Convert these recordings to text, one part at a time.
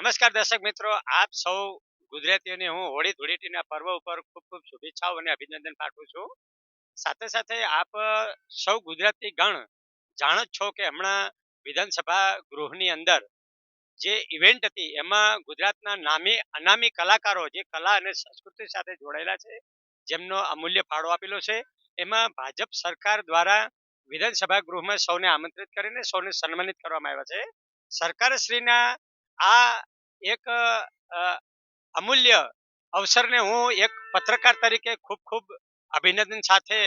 નમસ્કાર દર્શક મિત્રો, આપ સૌ ગુજરાતીઓને હું હોળી ધૂળેટીના પર્વ ઉપર ખૂબ ખૂબ શુભેચ્છાઓ અને અભિનંદન પાઠવું છું. સાથે સાથે આપ સૌ ગુજરાતી ગણ જાણો જ છો કે હમણાં વિધાનસભા ગૃહની અંદર જે ઇવેન્ટ હતી એમાં ગુજરાતના નામી અનામી કલાકારો જે કલા અને સંસ્કૃતિ સાથે જોડાયેલા છે, જેમનો અમૂલ્ય ફાળો આપેલો છે, એમાં ભાજપ સરકાર દ્વારા વિધાનસભા ગૃહમાં સૌને આમંત્રિત કરીને સૌને સન્માનિત કરવામાં આવ્યા છે. સરકારશ્રીના આ એક અમૂલ્ય અવસરને હું એક પત્રકાર તરીકે ખૂબ ખૂબ અભિનંદન સાથે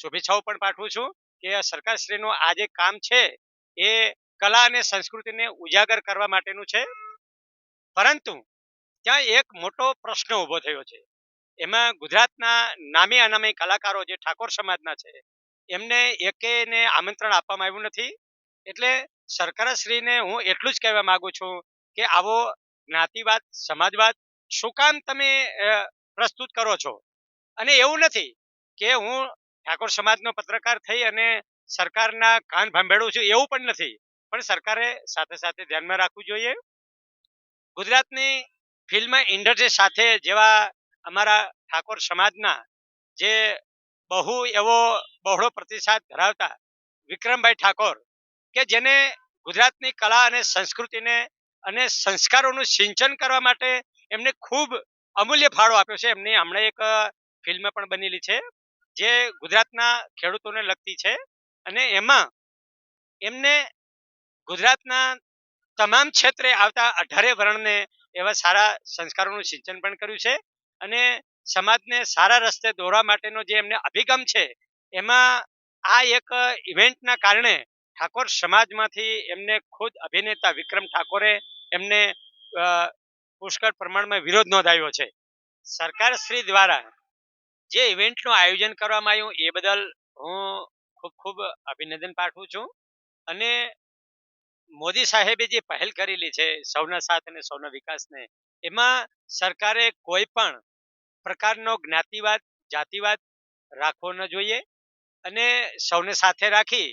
શુભેચ્છાઓ પણ પાઠવું છું કે સરકારશ્રીનું આ જે કામ છે એ કલા અને સંસ્કૃતિને ઉજાગર કરવા માટેનું છે. પરંતુ ત્યાં એક મોટો પ્રશ્ન ઊભો થયો છે. એમાં ગુજરાતના નામી અનામી કલાકારો જે ઠાકોર સમાજના છે એમને એકેયને આમંત્રણ આપવામાં આવ્યું નથી. એટલે સરકારશ્રીને હું એટલું જ કહેવા માંગુ છું કે આવો જ્ઞાતિવાદ સમાજવાદ શું કામ તમે પ્રસ્તુત કરો છો? અને એવું નથી કે હું ઠાકોર સમાજનો પત્રકાર થઈ અને સરકારના કાન ભંભેડું છું, એવું પણ નથી. પણ સરકારે સાથે સાથે ધ્યાનમાં રાખવું જોઈએ. ગુજરાતની ફિલ્મ ઇન્ડસ્ટ્રી સાથે જેવા અમારા ઠાકોર સમાજના જે બહુ એવો બહોળો પ્રતિસાદ ધરાવતા વિક્રમભાઈ ઠાકોર કે જેને ગુજરાતની કલા અને સંસ્કૃતિને અને સંસ્કારોનું સિંચન કરવા માટે એમને ખૂબ અમૂલ્ય ફાળો આપ્યો છે. એમની હમણાં એક ફિલ્મ પણ બનેલી છે જે ગુજરાતના ખેડૂતોને લગતી છે અને એમાં એમને ગુજરાતના તમામ ક્ષેત્રે આવતા 18 વર્ણને એવા સારા સંસ્કારોનું સિંચન પણ કર્યું છે અને સમાજને સારા રસ્તે દોરવા માટેનો જે એમને અભિગમ છે એમાં આ એક ઇવેન્ટના કારણે ઠાકોર સમાજમાંથી એમને ખુદ અભિનેતા વિક્રમ ઠાકોરે એમને પુષ્કળ પ્રમાણમાં વિરોધ નોંધાવ્યો છે. સરકારશ્રી દ્વારા જે ઇવેન્ટનું આયોજન કરવામાં આવ્યું એ બદલ હું ખૂબ ખૂબ અભિનંદન પાઠવું છું. અને મોદી સાહેબે જે પહેલ કરેલી છે સૌના સાથ અને સૌના વિકાસને, એમાં સરકારે કોઈ પણ પ્રકારનો જ્ઞાતિવાદ જાતિવાદ રાખવો ન જોઈએ અને સૌને સાથે રાખી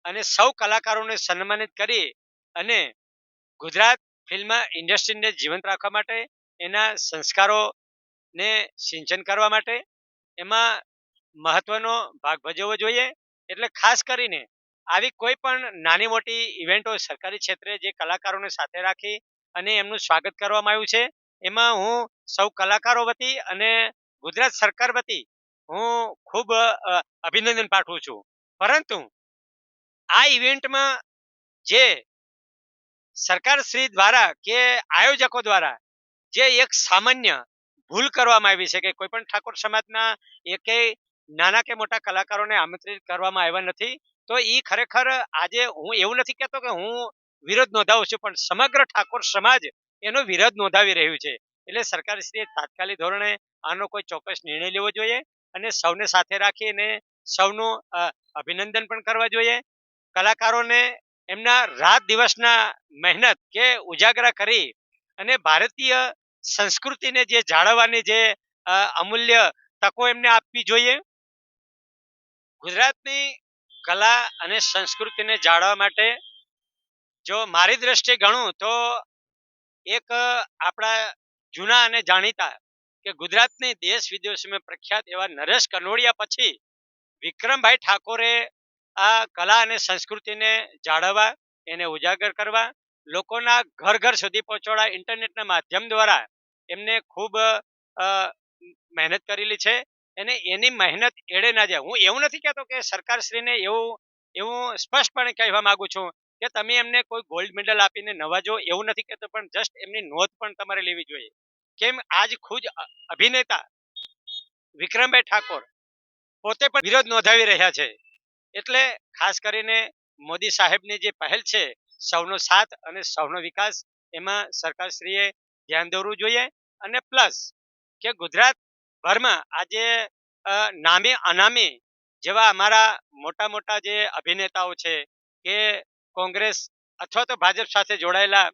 અને સૌ કલાકારોને સન્માનિત કરી અને ગુજરાત ફિલ્મ ઇન્ડસ્ટ્રીને જીવંત રાખવા માટે એના સંસ્કારોને સિંચન કરવા માટે એમાં મહત્વનો ભાગ ભજવવો જોઈએ. એટલે ખાસ કરીને આવી કોઈ પણ નાની મોટી ઇવેન્ટો સરકારી ક્ષેત્રે જે કલાકારોને સાથે રાખી અને એમનું સ્વાગત કરવામાં આવ્યું છે એમાં હું સૌ કલાકારો વતી અને ગુજરાત સરકાર વતી હું ખૂબ અભિનંદન પાઠવું છું. પરંતુ આ ઇવેન્ટમાં જે સરકારશ્રી દ્વારા કે આયોજકો દ્વારા જે એક સામાન્ય ભૂલ કરવામાં આવી છે કે કોઈ પણ ઠાકોર સમાજના એકેય નાના કે મોટા કલાકારોને આમંત્રિત કરવામાં આવ્યા નથી. તો એ ખરેખર આજે હું એવું નથી કહેતો કે હું વિરોધ નોંધાવું છું, પણ સમગ્ર ઠાકોર સમાજ એનો વિરોધ નોંધાવી રહ્યું છે. એટલે સરકારશ્રીએ તાત્કાલિક ધોરણે આનો કોઈ ચોક્કસ નિર્ણય લેવો જોઈએ અને સૌને સાથે રાખીને સૌનું અભિનંદન પણ કરવા જોઈએ. કલાકારોને એમના રાત દિવસના મહેનત કે ઉજાગરા કરી અને ભારતીય સંસ્કૃતિને જે જાળવવાની જે અમૂલ્ય તકો એમને આપવી જોઈએ. ગુજરાતની કલા અને સંસ્કૃતિને જાળવવા માટે જો મારી દ્રષ્ટિએ ગણું તો એક આપણા જૂના અને જાણીતા કે ગુજરાતની દેશ વિદેશમાં પ્રખ્યાત એવા નરેશ કનોડિયા પછી વિક્રમભાઈ ઠાકોરે આ કલા અને સંસ્કૃતિને જાળવવા એને ઉજાગર કરવા લોકોના ઘર ઘર સુધી પહોંચાડવા ઇન્ટરનેટના માધ્યમ દ્વારા એમને ખૂબ મહેનત કરેલી છે અને એની મહેનત એળે ના જાય. હું એવું નથી કહેતો કે સરકારશ્રીને એવું સ્પષ્ટપણે કહેવા માંગુ છું કે તમે એમને કોઈ ગોલ્ડ મેડલ આપીને નવાજો, એવું નથી કહેતો, પણ જસ્ટ એમની નોંધ પણ તમારે લેવી જોઈએ. કેમ આજ ખુદ અભિનેતા વિક્રમભાઈ ઠાકોર પોતે પણ વિરોધ નોંધાવી રહ્યા છે. એટલે ખાસ કરીને મોદી સાહેબની જે પહેલ છે સૌનો સાથ અને સૌનો વિકાસ, એમાં સરકારશ્રીએ ધ્યાન દોરવું જોઈએ. અને પ્લસ કે ગુજરાત ભરમાં આજે નામી અનામી જેવા અમારા મોટા મોટા જે અભિનેતાઓ છે કે કોંગ્રેસ અથવા તો ભાજપ સાથે જોડાયેલા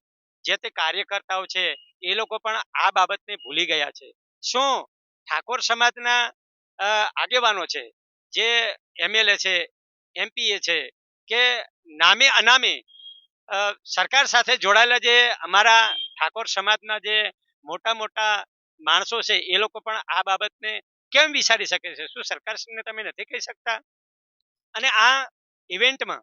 જે તે કાર્યકર્તાઓ છે એ લોકો પણ આ બાબતને ભૂલી ગયા છે. શું ઠાકોર સમાજના આગેવાનો છે જે એમએલએ છે એમપીએ છે કે નામે અનામે સરકાર સાથે જોડાયેલા જે અમારા ઠાકોર સમાજના જે મોટા મોટા માણસો છે એ લોકો પણ આ બાબતને કેમ વિચારી શકે છે? શું સરકારશ્રીને તમે નથી કહી શકતા? અને આ ઇવેન્ટમાં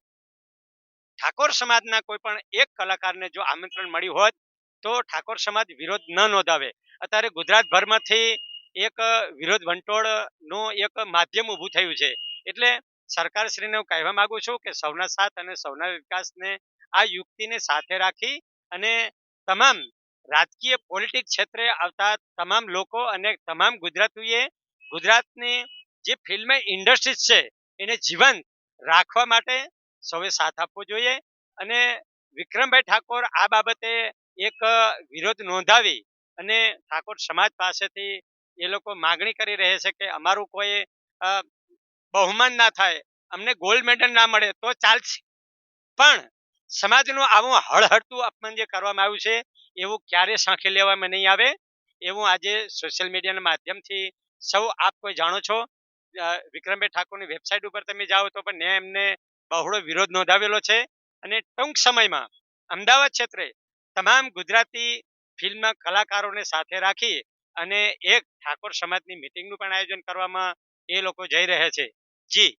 ઠાકોર સમાજના કોઈ પણ એક કલાકારને જો આમંત્રણ મળ્યું હોત તો ઠાકોર સમાજ વિરોધ ન નોંધાવે. અત્યારે ગુજરાતભરમાંથી એક વિરોધ વંટોળનું એક માધ્યમ ઊભું થયું છે. એટલે સરકારશ્રીને હું કહેવા માંગુ છું કે સૌના સાથ અને સૌના વિકાસને આ યુક્તિને સાથે રાખી અને તમામ રાજકીય પોલિટિક્સ ક્ષેત્રે આવતા તમામ લોકો અને તમામ ગુજરાતીઓએ ગુજરાતની જે ફિલ્મ ઇન્ડસ્ટ્રી છે એને જીવંત રાખવા માટે સૌએ સાથ આપવો જોઈએ. અને વિક્રમભાઈ ઠાકોર આ બાબતે એક વિરોધ નોંધાવી અને ઠાકોર સમાજ પાસેથી એ લોકો માગણી કરી રહે છે કે અમારું કોઈ બહુમાન ના થાય, અમને ગોલ્ડ મેડલ ના મળે તો ચાલશે, પણ સમાજનું આવું હળહળતું અપમાન જે કરવામાં આવ્યું છે એવું ક્યારે સાંખી લેવામાં નહીં આવે એવું આજે સોશિયલ મીડિયાના માધ્યમથી સૌ આપ કોઈ જાણો છો. વિક્રમભાઈ ઠાકોરની વેબસાઇટ ઉપર તમે જાઓ તો પણ એમને બહોળો વિરોધ નોંધાવેલો છે. અને ટૂંક સમયમાં અમદાવાદ ક્ષેત્રે તમામ ગુજરાતી ફિલ્મ કલાકારોને સાથે રાખી અને એક ઠાકોર સમાજની મિટિંગનું પણ આયોજન કરવામાં એ લોકો જઈ રહ્યા છે. જી